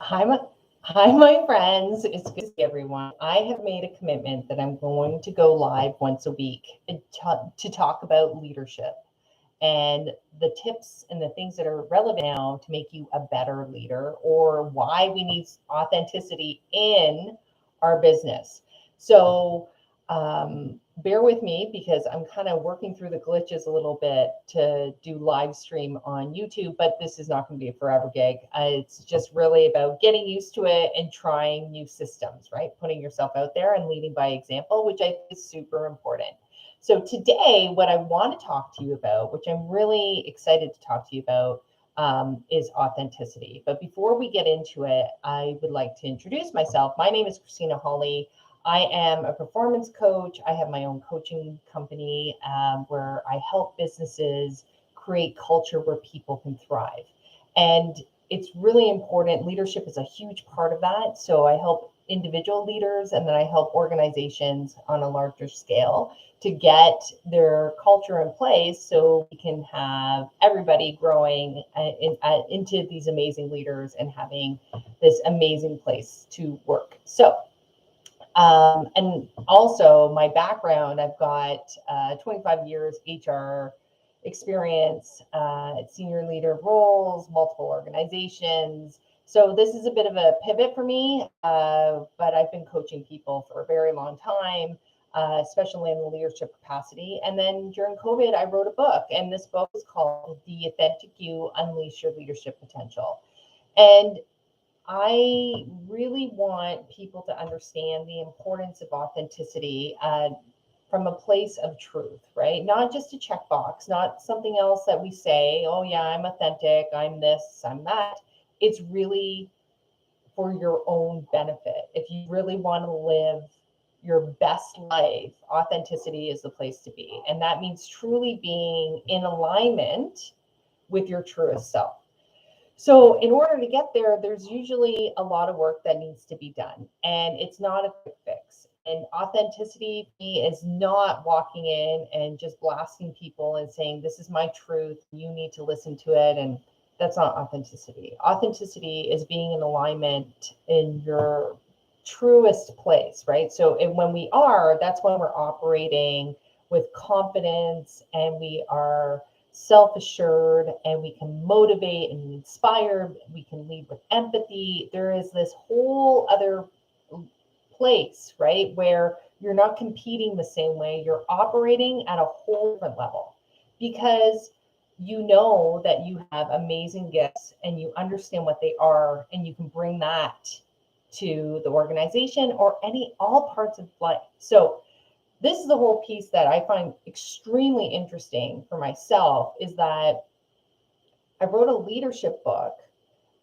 Hi, my friends. It's good to see everyone. I have made a commitment that I'm going to go live once a week to talk about leadership and the tips and the things that are relevant now to make you a better leader, or why we need authenticity in our business. So, bear with me because I'm kind of working through the glitches a little bit to do live stream on YouTube, but this is not going to be a forever gig. It's just really about getting used to it and trying new systems, right? Putting yourself out there and leading by example, which I think is super important. So today, what I want to talk to you about, which I'm really excited to talk to you about, is authenticity. But before we get into it, I would like to introduce myself. My name is Kristina Holle. I am a performance coach. I have my own coaching company where I help businesses create culture where people can thrive. And it's really important. Leadership is a huge part of that. So I help individual leaders and then I help organizations on a larger scale to get their culture in place so we can have everybody growing into these amazing leaders and having this amazing place to work. So, and also my background, I've got 25 years HR experience, senior leader roles, multiple organizations. So this is a bit of a pivot for me, but I've been coaching people for a very long time, especially in the leadership capacity. And then during COVID, I wrote a book, and this book is called The Authentic You: Unleash Your Leadership Potential. And I really want people to understand the importance of authenticity from a place of truth, right? Not just a checkbox, not something else that we say, oh, yeah, I'm authentic, I'm this, I'm that. It's really for your own benefit. If you really want to live your best life, authenticity is the place to be. And that means truly being in alignment with your truest self. So, in order to get there, there's usually a lot of work that needs to be done, and it's not a quick fix. And authenticity is not walking in and just blasting people and saying, this is my truth, you need to listen to it. And that's not authenticity. Authenticity is being in alignment in your truest place, right? So, and when we are, that's when we're operating with confidence and we are self-assured and we can motivate and inspire. We can lead with empathy. There is this whole other place, right, where you're not competing the same way. You're operating at a whole different level because you know that you have amazing gifts and you understand what they are, and you can bring that to the organization or all parts of life. So this is the whole piece that I find extremely interesting for myself, is that I wrote a leadership book,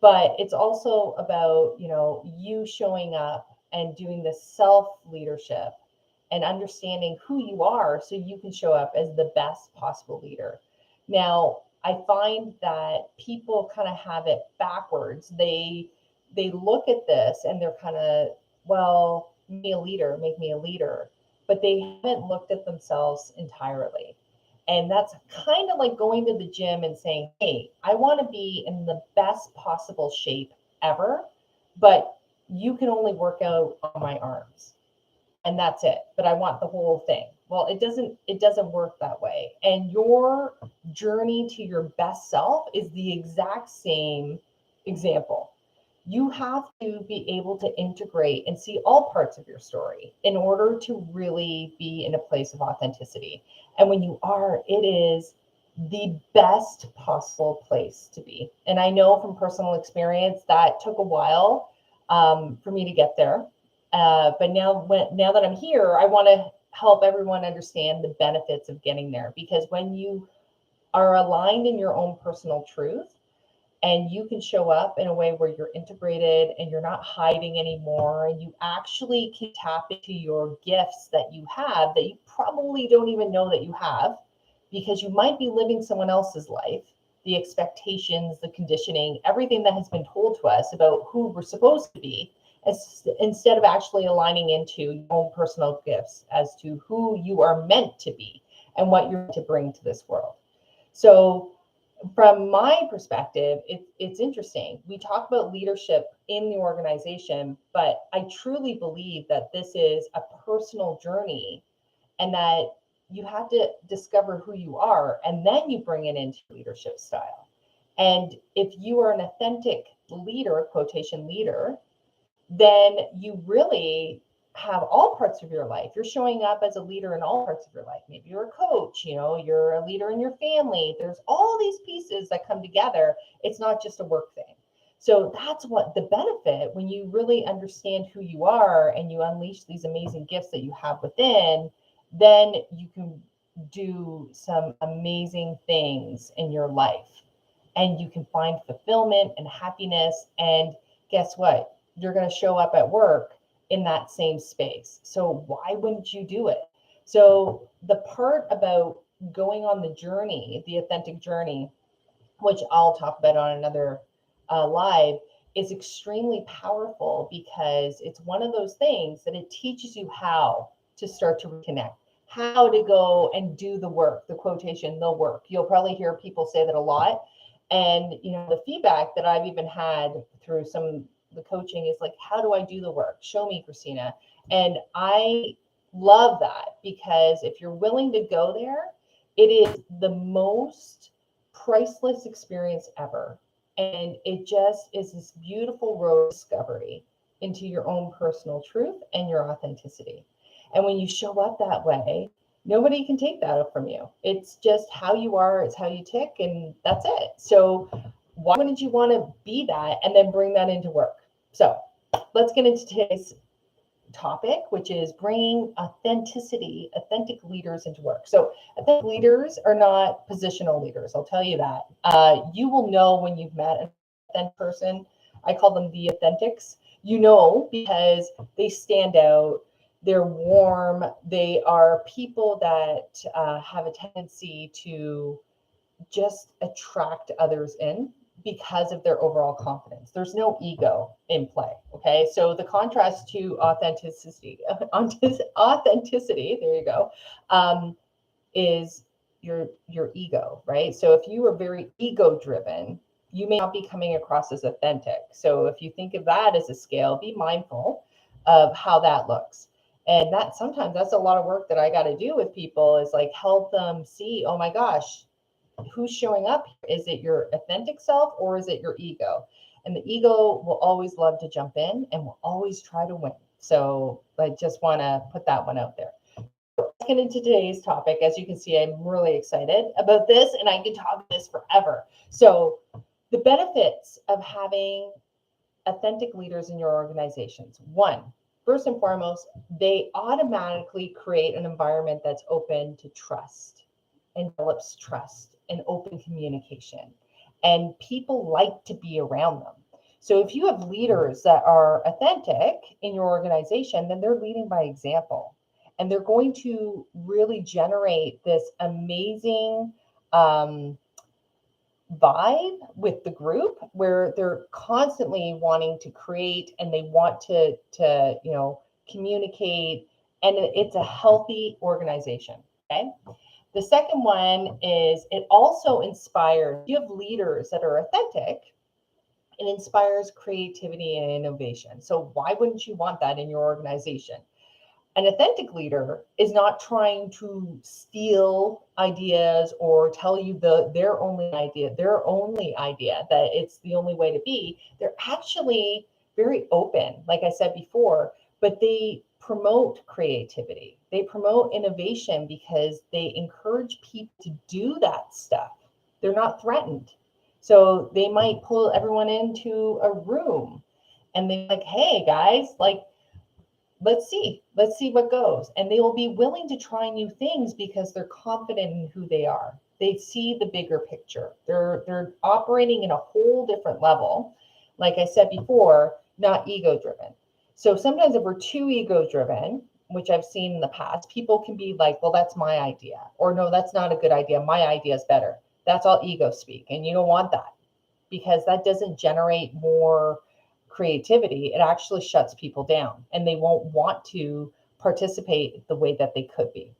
but it's also about, you showing up and doing the self leadership and understanding who you are so you can show up as the best possible leader. Now, I find that people kind of have it backwards. They look at this and they're kind of, well, make me a leader, but they haven't looked at themselves entirely. And that's kind of like going to the gym and saying, hey, I want to be in the best possible shape ever, but you can only work out on my arms and that's it. But I want the whole thing. Well, it doesn't work that way. And your journey to your best self is the exact same example. You have to be able to integrate and see all parts of your story in order to really be in a place of authenticity. And when you are, it is the best possible place to be. And I know from personal experience that took a while for me to get there. But now that I'm here, I want to help everyone understand the benefits of getting there, because when you are aligned in your own personal truth, and you can show up in a way where you're integrated and you're not hiding anymore, and you actually can tap into your gifts that you have that you probably don't even know that you have, because you might be living someone else's life, the expectations, the conditioning, everything that has been told to us about who we're supposed to be, instead of actually aligning into your own personal gifts as to who you are meant to be and what you're to bring to this world. So from my perspective, it's interesting. We talk about leadership in the organization, but I truly believe that this is a personal journey and that you have to discover who you are and then you bring it into leadership style. And if you are an authentic leader, quotation leader, then you really have all parts of your life. You're showing up as a leader in all parts of your life. Maybe you're a coach, you're a leader in your family. There's all these pieces that come together. It's not just a work thing. So that's what the benefit when you really understand who you are and you unleash these amazing gifts that you have within, then you can do some amazing things in your life and you can find fulfillment and happiness. And guess what? You're going to show up at work in that same space. So why wouldn't you do it? So the part about going on the journey, the authentic journey, which I'll talk about on another live, is extremely powerful because it's one of those things that it teaches you how to start to reconnect, how to go and do the work, the quotation, the work. You'll probably hear people say that a lot. And, the feedback that I've even had through some the coaching is like, how do I do the work? Show me, Kristina. And I love that because if you're willing to go there, it is the most priceless experience ever. And it just is this beautiful road discovery into your own personal truth and your authenticity. And when you show up that way, nobody can take that from you. It's just how you are, it's how you tick, and that's it. So why wouldn't you want to be that and then bring that into work? So let's get into today's topic, which is bringing authentic leaders into work. So authentic leaders are not positional leaders. I'll tell you that. You will know when you've met an authentic person. I call them the authentics. Because they stand out. They're warm. They are people that have a tendency to just attract others in because of their overall confidence. There's no ego in play. Okay. So the contrast to authenticity, there you go, is your ego, right? So if you are very ego driven, you may not be coming across as authentic. So if you think of that as a scale, be mindful of how that looks. And that sometimes that's a lot of work that I got to do with people is like help them see, oh my gosh, who's showing up? Is it your authentic self or is it your ego? And the ego will always love to jump in and will always try to win. So I just want to put that one out there. Let's get into today's topic. As you can see, I'm really excited about this and I could talk about this forever. So the benefits of having authentic leaders in your organizations. One, first and foremost, they automatically create an environment that's open to trust and develops trust and open communication. And people like to be around them. So if you have leaders that are authentic in your organization, then they're leading by example. And they're going to really generate this amazing vibe with the group where they're constantly wanting to create and they want to communicate. And it's a healthy organization. Okay. The second one is it also inspires, you have leaders that are authentic, it inspires creativity and innovation. So why wouldn't you want that in your organization? An authentic leader is not trying to steal ideas or tell you their only idea that it's the only way to be. They're actually very open, like I said before, but they promote creativity. They promote innovation because they encourage people to do that stuff. They're not threatened. So they might pull everyone into a room and they're like, hey guys, like, let's see what goes. And they will be willing to try new things because they're confident in who they are. They see the bigger picture. They're operating in a whole different level. Like I said before, not ego driven. So sometimes if we're too ego driven, which I've seen in the past, people can be like, well, that's my idea. Or no, that's not a good idea. My idea is better. That's all ego speak. And you don't want that because that doesn't generate more creativity. It actually shuts people down and they won't want to participate the way that they could be.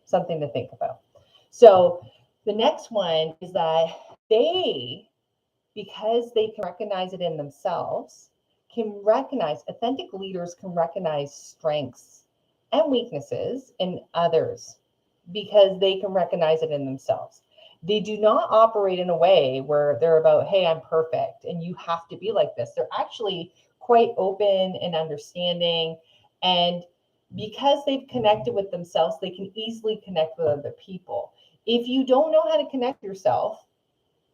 Something to think about. So the next one is that they, because they can recognize it in themselves, authentic leaders can recognize strengths and weaknesses in others because they can recognize it in themselves. They do not operate in a way where they're about, hey, I'm perfect and you have to be like this. They're actually quite open and understanding. And because they've connected with themselves, they can easily connect with other people. If you don't know how to connect yourself,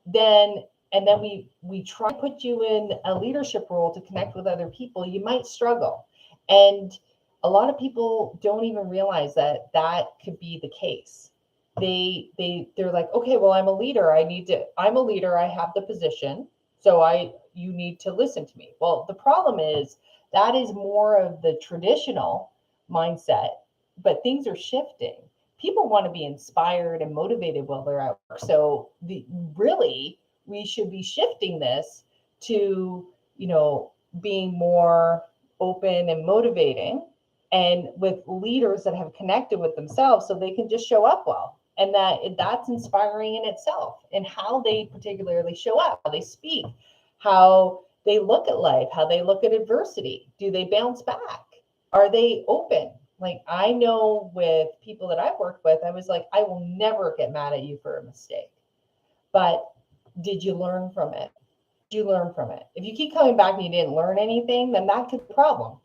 then we try to put you in a leadership role to connect with other people, you might struggle. And a lot of people don't even realize that that could be the case. They're like, okay, well, I'm a leader, I have the position, so you need to listen to me. Well, the problem is that is more of the traditional mindset, but things are shifting. People want to be inspired and motivated while they're at work. So really, we should be shifting this to, being more open and motivating, and with leaders that have connected with themselves so they can just show up well. And that's inspiring in itself, and how they particularly show up, how they speak, how they look at life, how they look at adversity. Do they bounce back? Are they open? Like, I know with people that I've worked with, I was like, I will never get mad at you for a mistake. But did you learn from it? Did you learn from it? If you keep coming back and you didn't learn anything, then that could be a problem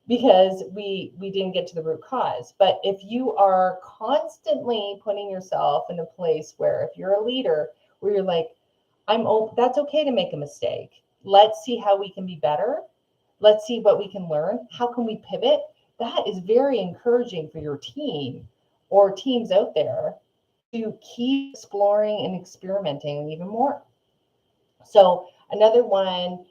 because we didn't get to the root cause. But if you are constantly putting yourself in a place where, if you're a leader, where you're like, I'm open, that's okay to make a mistake. Let's see how we can be better. Let's see what we can learn. How can we pivot? That is very encouraging for your team or teams out there to keep exploring and experimenting even more. So another one,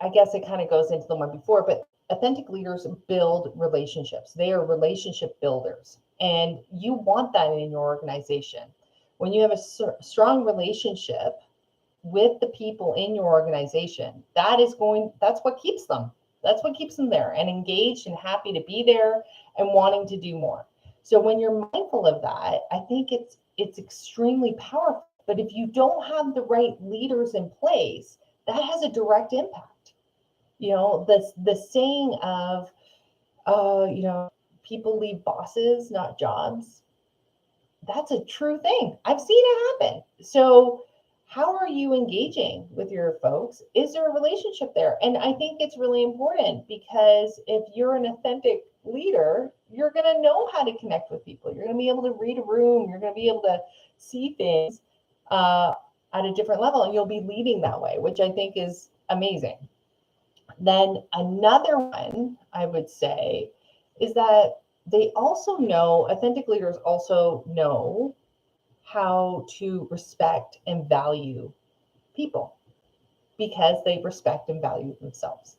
I guess it kind of goes into the one before, but authentic leaders build relationships. They are relationship builders, and you want that in your organization. When you have a strong relationship with the people in your organization, that's what keeps them. That's what keeps them there and engaged and happy to be there and wanting to do more. So when you're mindful of that, I think it's extremely powerful. But if you don't have the right leaders in place, that has a direct impact. The saying of, people leave bosses, not jobs. That's a true thing. I've seen it happen. So how are you engaging with your folks? Is there a relationship there? And I think it's really important, because if you're an authentic leader, you're going to know how to connect with people. You're going to be able to read a room. You're going to be able to see things at a different level, and you'll be leading that way, which I think is amazing. Then another one I would say is that authentic leaders also know how to respect and value people, because they respect and value themselves.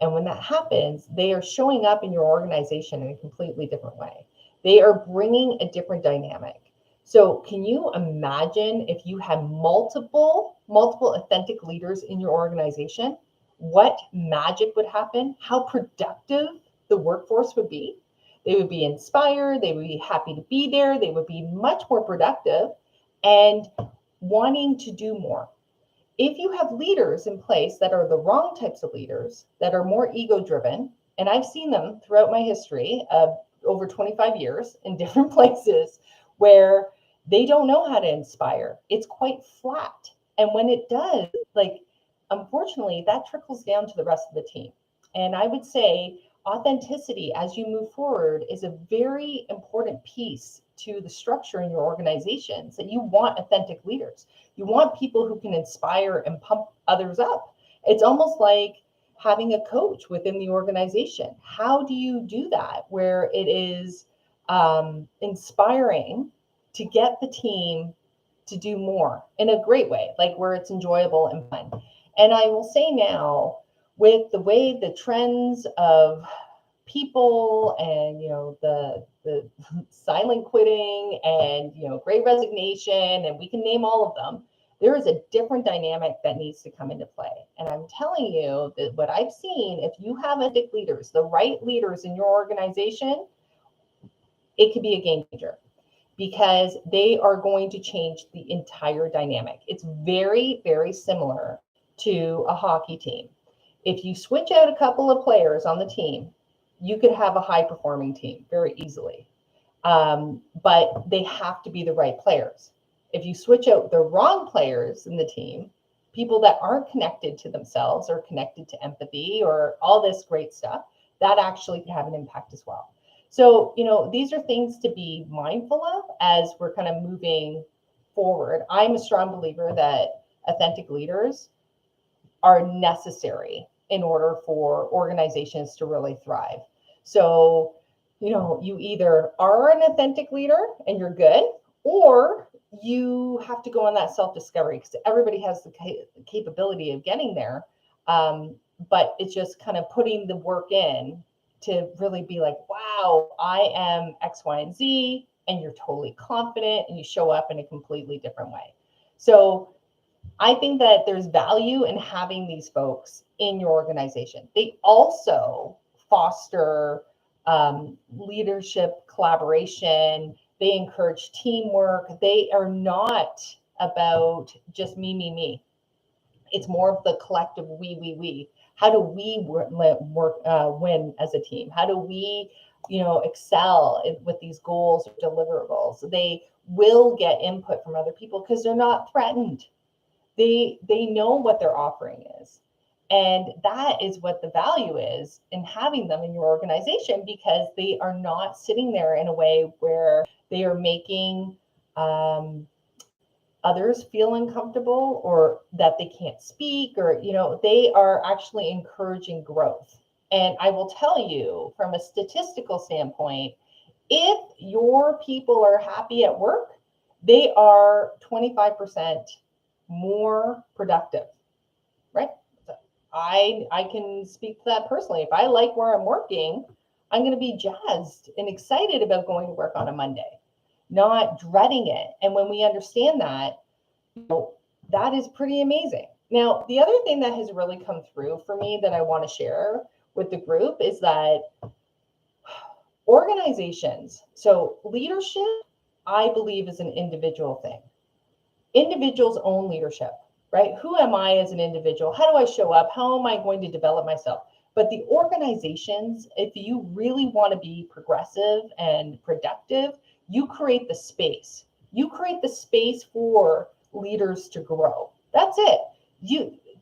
And when that happens, they are showing up in your organization in a completely different way. They are bringing a different dynamic. So can you imagine if you had multiple authentic leaders in your organization, what magic would happen? How productive the workforce would be? They would be inspired. They would be happy to be there. They would be much more productive and wanting to do more. If you have leaders in place that are the wrong types of leaders, that are more ego-driven, and I've seen them throughout my history of over 25 years in different places, where they don't know how to inspire. It's quite flat. And when it does, unfortunately, that trickles down to the rest of the team. And I would say authenticity as you move forward is a very important piece to the structure in your organizations, that you want authentic leaders. You want people who can inspire and pump others up. It's almost like having a coach within the organization. How do you do that where it is inspiring to get the team to do more in a great way, like where it's enjoyable and fun? And I will say now, with the way the trends of people and the silent quitting and great resignation, and we can name all of them, there is a different dynamic that needs to come into play. And I'm telling you that what I've seen, if you have authentic leaders, the right leaders in your organization, it could be a game changer. because they are going to change the entire dynamic. It's very, very similar to a hockey team. If you switch out a couple of players on the team, you could have a high performing team very easily. But they have to be the right players. If you switch out the wrong players in the team, people that aren't connected to themselves or connected to empathy or all this great stuff, that actually can have an impact as well. So, these are things to be mindful of as we're kind of moving forward. I'm a strong believer that authentic leaders are necessary in order for organizations to really thrive. So, you either are an authentic leader and you're good, or you have to go on that self-discovery, because everybody has the capability of getting there. But it's just kind of putting the work in to really be like, wow, I am X, Y, and Z, and you're totally confident and you show up in a completely different way. So I think that there's value in having these folks in your organization. They also foster leadership, collaboration. They encourage teamwork. They are not about just me. It's more of the collective we. How do we win as a team? How do we, excel with these goals or deliverables? They will get input from other people because they're not threatened. They know what their offering is. And that is what the value is in having them in your organization, because they are not sitting there in a way where they are making others feel uncomfortable or that they can't speak, or, they are actually encouraging growth. And I will tell you, from a statistical standpoint, if your people are happy at work, they are 25% more productive, right? I can speak to that personally. If I like where I'm working, I'm going to be jazzed and excited about going to work on a Monday, not dreading it. And when we understand that, that is pretty amazing. Now, the other thing that has really come through for me that I want to share with the group is that organizations, so leadership, I believe, is an individual thing. Individuals own leadership, right? Who am I as an individual? How do I show up? How am I going to develop myself? But the organizations, if you really want to be progressive and productive, you create the space. You create the space for leaders to grow. That's it.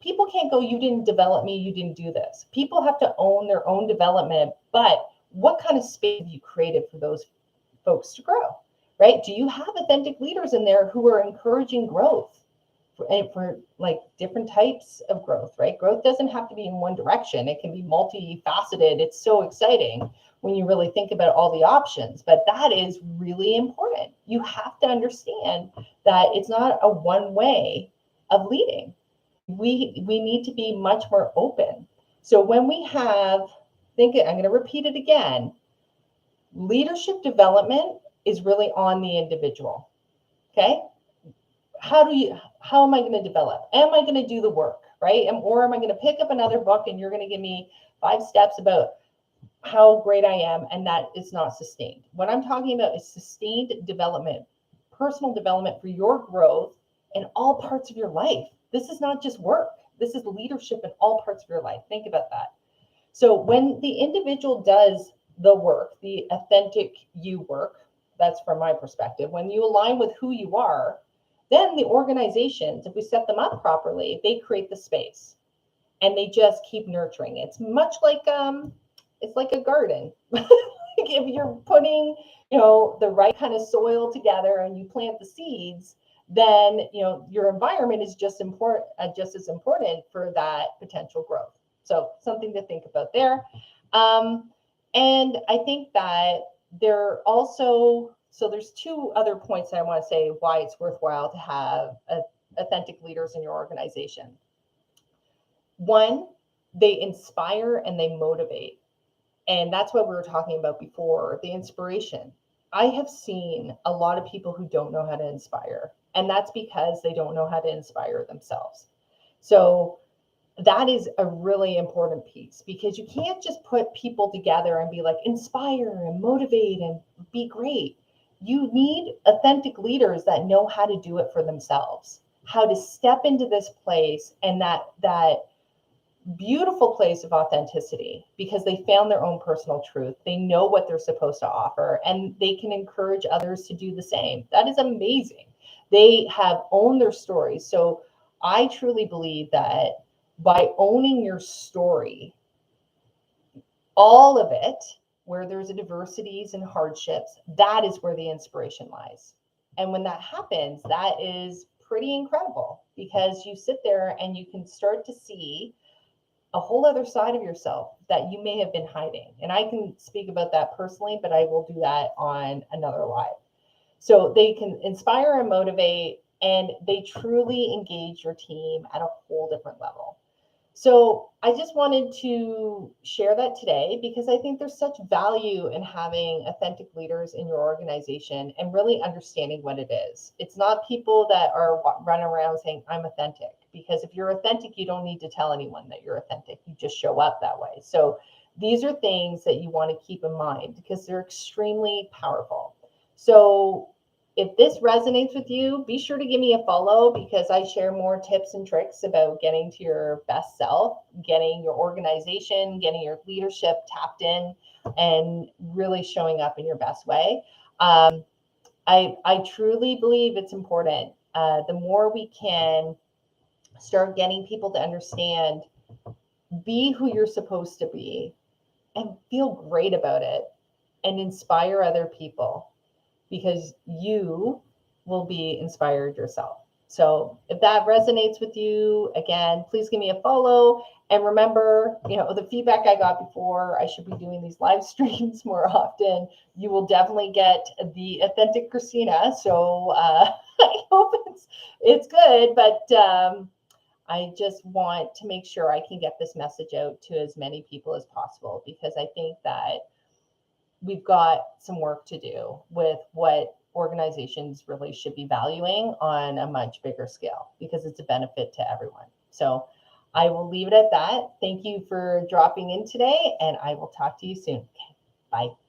People can't go, you didn't develop me, you didn't do this. People have to own their own development. But what kind of space have you created for those folks to grow? Right? Do you have authentic leaders in there who are encouraging growth for like different types of growth, right? Growth doesn't have to be in one direction. It can be multifaceted. It's so exciting when you really think about all the options, but that is really important. You have to understand that it's not a one way of leading. We need to be much more open. So when we have, I'm going to repeat it again, leadership development is really on the individual. Okay. How am I going to develop? Am I going to do the work, right? Or am I going to pick up another book and you're going to give me 5 steps about how great I am, and that is not sustained? What I'm talking about is sustained development, personal development for your growth in all parts of your life. This is not just work. This is leadership in all parts of your life. Think about that. So when the individual does the work, the authentic you work, that's from my perspective, when you align with who you are, then the organizations, if we set them up properly, they create the space and they just keep nurturing. It's much like it's like a garden. Like if you're putting, the right kind of soil together and you plant the seeds, then your environment is just as important for that potential growth. So something to think about there. And I think that there's 2 other points that I want to say why it's worthwhile to have authentic leaders in your organization. One, they inspire and they motivate. And that's what we were talking about before, the inspiration. I have seen a lot of people who don't know how to inspire, and that's because they don't know how to inspire themselves. So that is a really important piece, because you can't just put people together and be like, inspire and motivate and be great. you need authentic leaders that know how to do it for themselves, how to step into this place and that beautiful place of authenticity, because they found their own personal truth. They know what they're supposed to offer, and they can encourage others to do the same. That is amazing. They have owned their stories. So I truly believe that by owning your story, all of it, where there's adversities and hardships, that is where the inspiration lies. And when that happens, that is pretty incredible, because you sit there and you can start to see a whole other side of yourself that you may have been hiding. And I can speak about that personally, but I will do that on another live. So they can inspire and motivate, and they truly engage your team at a whole different level. So I just wanted to share that today, because I think there's such value in having authentic leaders in your organization and really understanding what it is. It's not people that are running around saying, I'm authentic, because if you're authentic, you don't need to tell anyone that you're authentic. You just show up that way. So these are things that you want to keep in mind, because they're extremely powerful. So if this resonates with you, be sure to give me a follow, because I share more tips and tricks about getting to your best self, getting your organization, getting your leadership tapped in, and really showing up in your best way. I truly believe it's important. The more we can start getting people to understand, be who you're supposed to be, and feel great about it, and inspire other people, because you will be inspired yourself. So if that resonates with you, again, please give me a follow. And remember, the feedback I got before, I should be doing these live streams more often. You will definitely get the authentic Kristina. So I hope it's good, but I just want to make sure I can get this message out to as many people as possible, because I think that we've got some work to do with what organizations really should be valuing on a much bigger scale, because it's a benefit to everyone. So I will leave it at that. Thank you for dropping in today, and I will talk to you soon. Okay, bye.